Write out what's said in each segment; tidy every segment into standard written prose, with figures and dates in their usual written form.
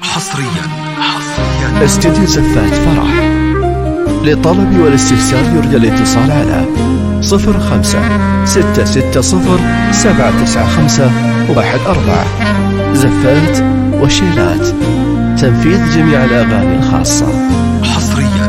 حصريا استديو زفات فرح. للطلب والاستفسار يرجى الاتصال على 05-660-795-14. زفات وشيلات، تنفيذ جميع الأغاني الخاصة. حصريا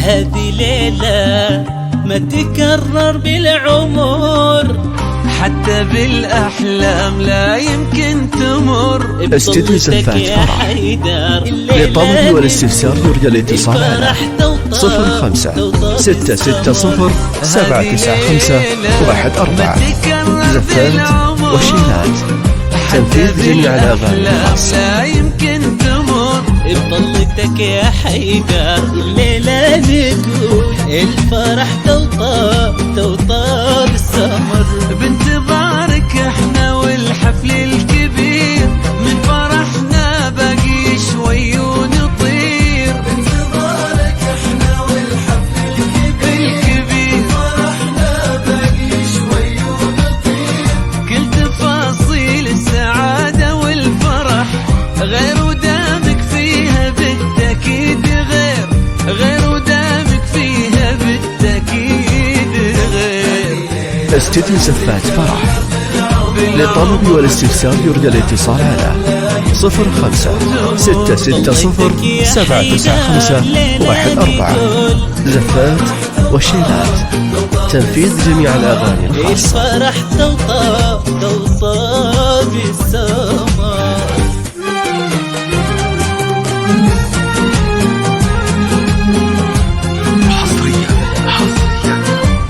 هذه ليلة ما تكرر بالعمر، حتى بالأحلام لا يمكن تمر. استديو زفات فرح. للطلب والاستفسار يرجى الاتصال على 05-660-795-14. زفات وشيلات، تنفيذ جميع الأغاني الخاصة. لا يمكن تمر بطلتك يا حيدر. الليلة نقول الفرح توطى بالسمر. بنتبارك احنا والحفل الكبير، من فرحنا باقي شوي ونطير. بنتبارك احنا والحفل الكبير، فرحنا باقي شوي ونطير. كل تفاصيل السعادة والفرح غير ودامك فيها بالتأكيد، غير ودامك فيها بالتأكيد غير. استديو زفات فرح. للطلب والاستفسار يرجى الاتصال على 05-660-795-14. زفات وشيلات، تنفيذ جميع الأغاني الخاصة. الفرح توطى بالسماء.